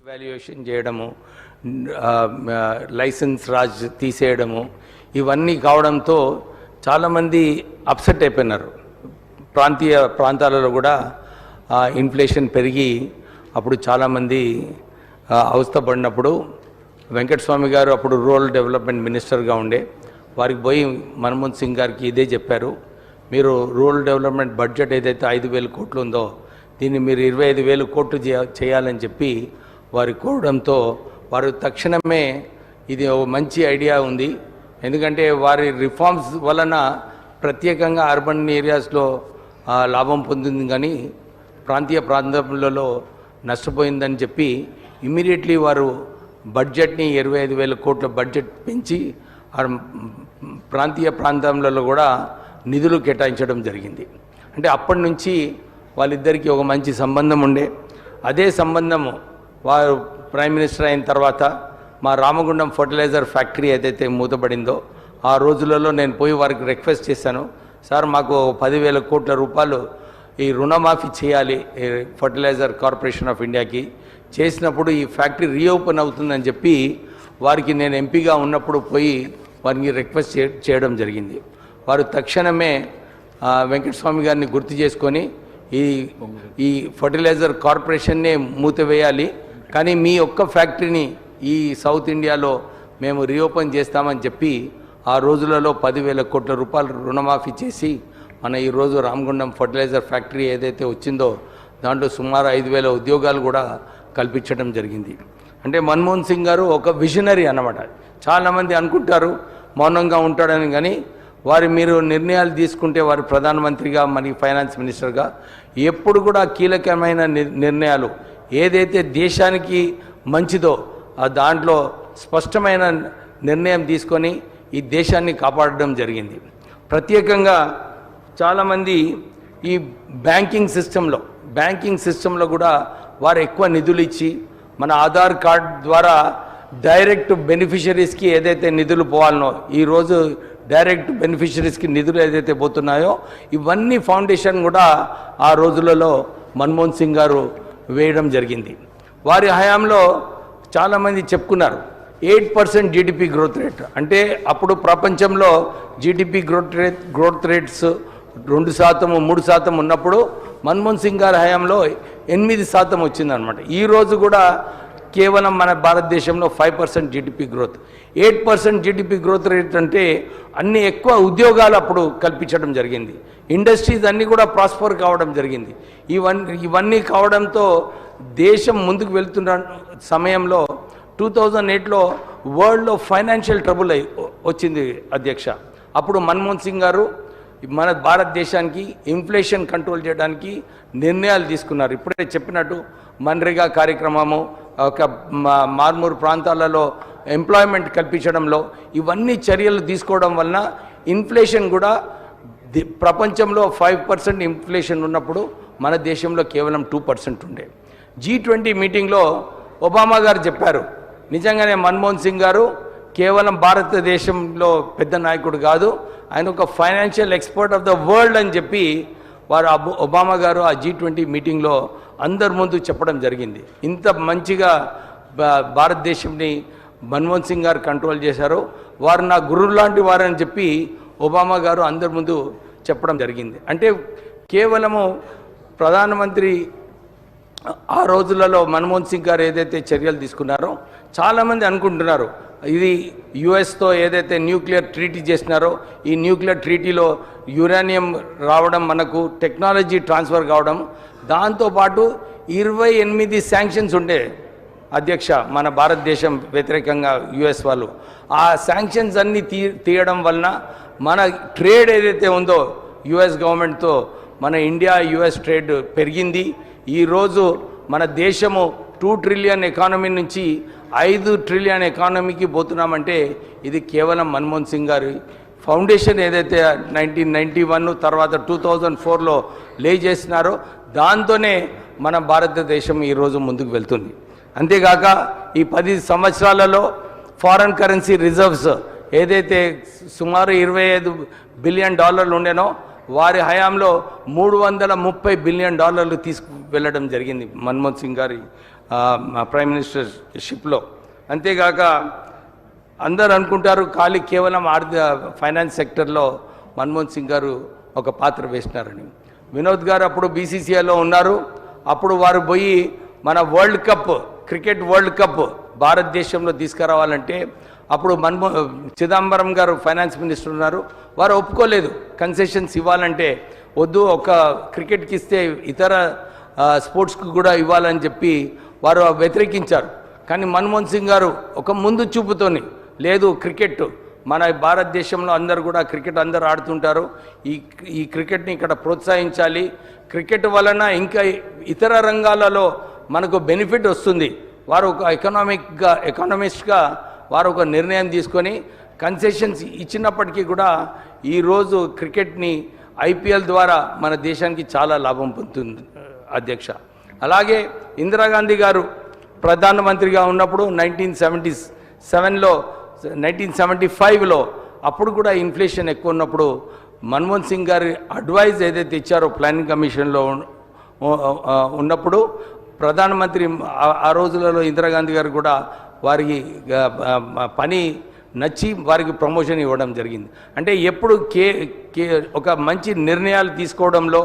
Devaluation చేయడము, licence Raj తీసేయడము, ఇవన్నీ కావడంతో చాలామంది అప్సెట్ అయిపోయినారు. ప్రాంతాలలో కూడా ఇన్ఫ్లేషన్ పెరిగి అప్పుడు చాలామంది అవస్థపడినప్పుడు వెంకటస్వామి గారు అప్పుడు రూరల్ డెవలప్మెంట్ మినిస్టర్గా ఉండే వారికి పోయి మన్మోహన్ సింగ్ గారికి ఇదే చెప్పారు, మీరు రూరల్ డెవలప్మెంట్ బడ్జెట్ ఏదైతే 5,000 కోట్లు ఉందో దీన్ని మీరు 25,000 కోట్లు చేయాలని చెప్పి వారి కోరడంతో వారు తక్షణమే ఇది ఒక మంచి ఐడియా ఉంది, ఎందుకంటే వారి రిఫార్మ్స్ వలన ప్రత్యేకంగా అర్బన్ ఏరియాస్లో లాభం పొందింది కానీ ప్రాంతాలలో నష్టపోయిందని చెప్పి ఇమ్మీడియట్లీ వారు బడ్జెట్ని 25,000 కోట్ల బడ్జెట్ పెంచి ప్రాంతాలలో కూడా నిధులు కేటాయించడం జరిగింది. అంటే అప్పటి నుంచి వాళ్ళిద్దరికీ ఒక మంచి సంబంధం ఉండే. అదే సంబంధము వారు ప్రైమ్ మినిస్టర్ అయిన తర్వాత మా రామగుండం ఫర్టిలైజర్ ఫ్యాక్టరీ ఏదైతే మూతపడిందో ఆ రోజులలో నేను పోయి వారికి రిక్వెస్ట్ చేశాను, సార్ మాకు 10,000 కోట్ల రూపాయలు ఈ రుణమాఫీ చేయాలి ఫర్టిలైజర్ కార్పొరేషన్ ఆఫ్ ఇండియాకి, చేసినప్పుడు ఈ ఫ్యాక్టరీ రీఓపెన్ అవుతుందని చెప్పి వారికి నేను ఎంపీగా ఉన్నప్పుడు పోయి వారికి రిక్వెస్ట్ చేయడం జరిగింది. వారు తక్షణమే వెంకటస్వామి గారిని గుర్తు చేసుకొని ఈ ఫర్టిలైజర్ కార్పొరేషన్నే మూతవేయాలి, కానీ మీ ఒక్క ఫ్యాక్టరీని ఈ సౌత్ ఇండియాలో మేము రీఓపెన్ చేస్తామని చెప్పి ఆ రోజులలో 10,000 కోట్ల రూపాయలు రుణమాఫీ చేసి మన ఈరోజు రామగుండం ఫర్టిలైజర్ ఫ్యాక్టరీ ఏదైతే వచ్చిందో దాంట్లో సుమారు 5,000 ఉద్యోగాలు కూడా కల్పించడం జరిగింది. అంటే మన్మోహన్ సింగ్ గారు ఒక విజనరీ అన్నమాట. చాలామంది అనుకుంటారు మౌనంగా ఉంటాడని, కానీ మీరు నిర్ణయాలు తీసుకుంటే వారు ప్రధానమంత్రిగా మరి ఫైనాన్స్ మినిస్టర్గా ఎప్పుడు కూడా కీలకమైన నిర్ణయాలు ఏదైతే దేశానికి మంచిదో దాంట్లో స్పష్టమైన నిర్ణయం తీసుకొని ఈ దేశాన్ని కాపాడడం జరిగింది. ప్రత్యేకంగా చాలామంది ఈ బ్యాంకింగ్ సిస్టంలో కూడా వారు ఎక్కువ నిధులు ఇచ్చి మన ఆధార్ కార్డ్ ద్వారా డైరెక్ట్ బెనిఫిషరీస్కి ఏదైతే నిధులు పోవాలనో ఈరోజు డైరెక్ట్ బెనిఫిషరీస్కి నిధులు ఏదైతే పోతున్నాయో ఇవన్నీ ఫౌండేషన్ కూడా ఆ రోజులలో మన్మోహన్ సింగ్ గారు వేయడం జరిగింది. వారి హయాంలో చాలామంది చెప్పుకున్నారు 8% జీడిపి గ్రోత్ రేట్, అంటే అప్పుడు ప్రపంచంలో జీడిపి గ్రోత్ రేట్స్ 2%, 3% ఉన్నప్పుడు మన్మోహన్ సింగ్ గారి హయాంలో 8% వచ్చిందనమాట. ఈరోజు కూడా కేవలం మన భారతదేశంలో 5% GDP growth, 8% GDP growth rate అంటే అన్ని ఎక్కువ ఉద్యోగాలు అప్పుడు కల్పించడం జరిగింది. ఇండస్ట్రీస్ అన్నీ కూడా ప్రాస్పర్ కావడం జరిగింది. ఇవన్నీ కావడంతో దేశం ముందుకు వెళ్తున్న సమయంలో 2008లో వరల్డ్లో ఫైనాన్షియల్ ట్రబుల్ వచ్చింది అధ్యక్ష. అప్పుడు మన్మోహన్ సింగ్ గారు మన భారతదేశానికి ఇన్ఫ్లేషన్ కంట్రోల్ చేయడానికి నిర్ణయాలు తీసుకున్నారు. ఇప్పుడే చెప్పినట్టు మన్రేగా కార్యక్రమము, ఒక మార్మూరు ప్రాంతాలలో ఎంప్లాయ్మెంట్ కల్పించడంలో ఇవన్నీ చర్యలు తీసుకోవడం వలన ఇన్ఫ్లేషన్ కూడా ప్రపంచంలో 5% ఇన్ఫ్లేషన్ ఉన్నప్పుడు మన దేశంలో కేవలం 2% ఉండే. G20 మీటింగ్లో ఒబామా గారు చెప్పారు, నిజంగానే మన్మోహన్ సింగ్ గారు కేవలం భారతదేశంలో పెద్ద నాయకుడు కాదు, ఆయన ఒక financial expert of the world అని చెప్పి వారు ఒబామా గారు ఆ G20 మీటింగ్లో అందరి ముందు చెప్పడం జరిగింది. ఇంత మంచిగా భారతదేశంని మన్మోహన్ సింగ్ గారు కంట్రోల్ చేశారు, వారు నా గురువు లాంటి వారని చెప్పి ఒబామా గారు అందరి ముందు చెప్పడం జరిగింది. అంటే కేవలము ప్రధానమంత్రి ఆ రోజులలో మన్మోహన్ సింగ్ గారు ఏదైతే చర్యలు తీసుకున్నారో చాలామంది అనుకుంటున్నారు ఇది యుఎస్తో ఏదైతే న్యూక్లియర్ ట్రీటీ చేసినారో ఈ న్యూక్లియర్ ట్రీటీలో యురేనియం రావడం, మనకు టెక్నాలజీ ట్రాన్స్ఫర్ కావడం, దాంతోపాటు 28 శాంక్షన్స్ ఉండే అధ్యక్ష మన భారతదేశం వ్యతిరేకంగా యుఎస్ వాళ్ళు. ఆ శాంక్షన్స్ అన్నీ తీయడం వలన మన ట్రేడ్ ఏదైతే ఉందో యుఎస్ గవర్నమెంట్తో మన ఇండియా యుఎస్ ట్రేడ్ పెరిగింది. ఈరోజు మన దేశము 2 ట్రిలియన్ ఎకానమీ నుంచి 5 ట్రిలియన్ ఎకానమీకి పోతున్నామంటే ఇది కేవలం మన్మోహన్ సింగ్ గారి ఫౌండేషన్ ఏదైతే 1991 తర్వాత 2004లో లే చేసినారో దాంతోనే మన భారతదేశం ఈరోజు ముందుకు వెళ్తుంది. అంతేగాక ఈ 10 సంవత్సరాలలో ఫారెన్ కరెన్సీ రిజర్వ్స్ ఏదైతే సుమారు $25 బిలియన్ ఉండేనో వారి హయాంలో $330 బిలియన్ తీసుకు వెళ్ళడం జరిగింది మన్మోహన్ సింగ్ గారి ప్రైమ్ మినిస్టర్షిప్లో. అంతేగాక అందరు అనుకుంటారు ఖాళీ కేవలం ఫైనాన్స్ సెక్టర్లో మన్మోహన్ సింగ్ గారు ఒక పాత్ర వేసినారని. వినోద్ గారు అప్పుడు బీసీసీఐలో ఉన్నారు. అప్పుడు వారు పోయి మన క్రికెట్ వరల్డ్ కప్ భారతదేశంలో తీసుకురావాలంటే అప్పుడు చిదంబరం గారు ఫైనాన్స్ మినిస్టర్ ఉన్నారు. వారు ఒప్పుకోలేదు. కన్సెషన్స్ ఇవ్వాలంటే వద్దు, ఒక క్రికెట్కి ఇస్తే ఇతర స్పోర్ట్స్కి కూడా ఇవ్వాలని చెప్పి వారు వ్యతిరేకించారు. కానీ మన్మోహన్ సింగ్ గారు ఒక ముందు చూపుతోని లేదు, క్రికెట్ మన భారతదేశంలో అందరు కూడా క్రికెట్ అందరు ఆడుతుంటారు, ఈ క్రికెట్ని ఇక్కడ ప్రోత్సహించాలి, క్రికెట్ వలన ఇంకా ఇతర రంగాలలో మనకు బెనిఫిట్ వస్తుంది. వారు ఒక ఎకనామిస్ట్గా వారు ఒక నిర్ణయం తీసుకొని కన్సెషన్స్ ఇచ్చినప్పటికీ కూడా ఈరోజు క్రికెట్ని ఐపీఎల్ ద్వారా మన దేశానికి చాలా లాభం పొందుతుంది అధ్యక్ష. అలాగే ఇందిరాగాంధీ గారు ప్రధానమంత్రిగా ఉన్నప్పుడు 1975లో అప్పుడు కూడా ఇన్ఫ్లేషన్ ఎక్కువ ఉన్నప్పుడు మన్మోహన్ సింగ్ గారి అడ్వైజ్ ఏదైతే ఇచ్చారో ప్లానింగ్ కమిషన్లో ఉన్నప్పుడు ప్రధానమంత్రి ఆ రోజులలో ఇందిరాగాంధీ గారు కూడా వారికి పని నచ్చి వారికి ప్రమోషన్ ఇవ్వడం జరిగింది. అంటే ఎప్పుడు ఒక మంచి నిర్ణయాలు తీసుకోవడంలో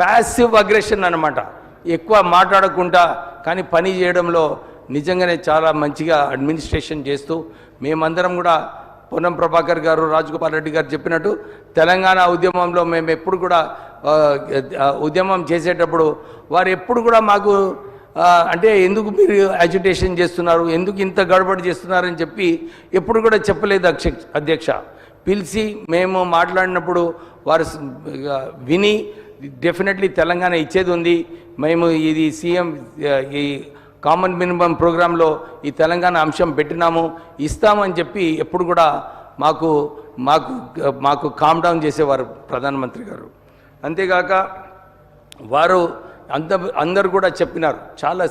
ప్యాసివ్ అగ్రెషన్ అన్నమాట, ఎక్కువ మాట్లాడకుండా కానీ పని చేయడంలో నిజంగానే చాలా మంచిగా అడ్మినిస్ట్రేషన్ చేస్తూ మేమందరం కూడా పొన్నం ప్రభాకర్ గారు, రాజగోపాల్ రెడ్డి గారు చెప్పినట్టు తెలంగాణ ఉద్యమంలో మేము ఎప్పుడు కూడా ఉద్యమం చేసేటప్పుడు వారు ఎప్పుడు కూడా మాకు అంటే ఎందుకు మీరు యాజిటేషన్ చేస్తున్నారు, ఎందుకు ఇంత గడబడి చేస్తున్నారని చెప్పి ఎప్పుడు కూడా చెప్పలేదు అధ్యక్ష. పిలిచి మేము మాట్లాడినప్పుడు వారు విని డెఫినెట్లీ తెలంగాణ ఇచ్చేది ఉంది, మేము ఇది సీఎం ఈ కామన్ మినిమం ప్రోగ్రాంలో ఈ తెలంగాణ అంశం పెట్టినాము, ఇస్తామని చెప్పి ఎప్పుడు కూడా మాకు కామ్ డౌన్ చేసేవారు ప్రధానమంత్రి గారు. అంతేగాక వారు అందరు కూడా చెప్పినారు చాలా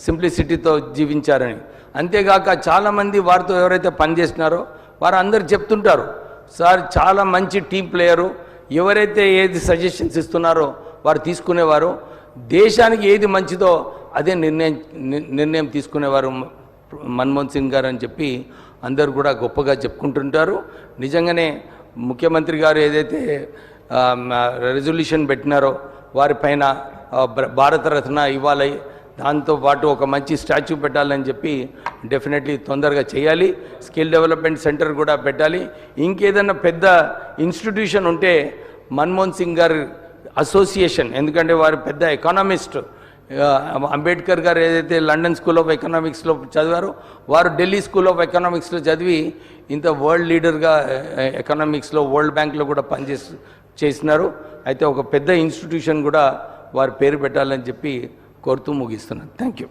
సింప్లిసిటీతో జీవించారని. అంతేగాక చాలామంది వారితో ఎవరైతే పనిచేసినారో వారు అందరు చెప్తుంటారు, సార్ చాలా మంచి టీం ప్లేయరు, ఎవరైతే ఏది సజెషన్స్ ఇస్తున్నారో వారు తీసుకునేవారు, దేశానికి ఏది మంచిదో అదే నిర్ణయం తీసుకునేవారు మన్మోహన్ సింగ్ గారు అని చెప్పి అందరు కూడా గొప్పగా చెప్పుకుంటుంటారు. నిజంగానే ముఖ్యమంత్రి గారు ఏదైతే రెజల్యూషన్ పెట్టినారో వారిపైన భారతరత్న ఇవ్వాలి, దాంతోపాటు ఒక మంచి స్టాచ్యూ పెట్టాలని చెప్పి డెఫినెట్లీ తొందరగా చేయాలి. స్కిల్ డెవలప్మెంట్ సెంటర్ కూడా పెట్టాలి. ఇంకేదన్నా పెద్ద ఇన్స్టిట్యూషన్ ఉంటే మన్మోహన్ సింగ్ గారు అసోసియేషన్, ఎందుకంటే వారు పెద్ద ఎకానమిస్ట్, అంబేద్కర్ గారు ఏదైతే లండన్ స్కూల్ ఆఫ్ ఎకనామిక్స్లో చదివారో వారు ఢిల్లీ స్కూల్ ఆఫ్ ఎకనామిక్స్లో చదివి ఇంత వరల్డ్ లీడర్గా ఎకనామిక్స్లో వరల్డ్ బ్యాంక్లో కూడా చేసినారు. అయితే ఒక పెద్ద ఇన్స్టిట్యూషన్ కూడా వారి పేరు పెట్టాలని చెప్పి కోరుతూ ముగిస్తున్నాను. Thank you.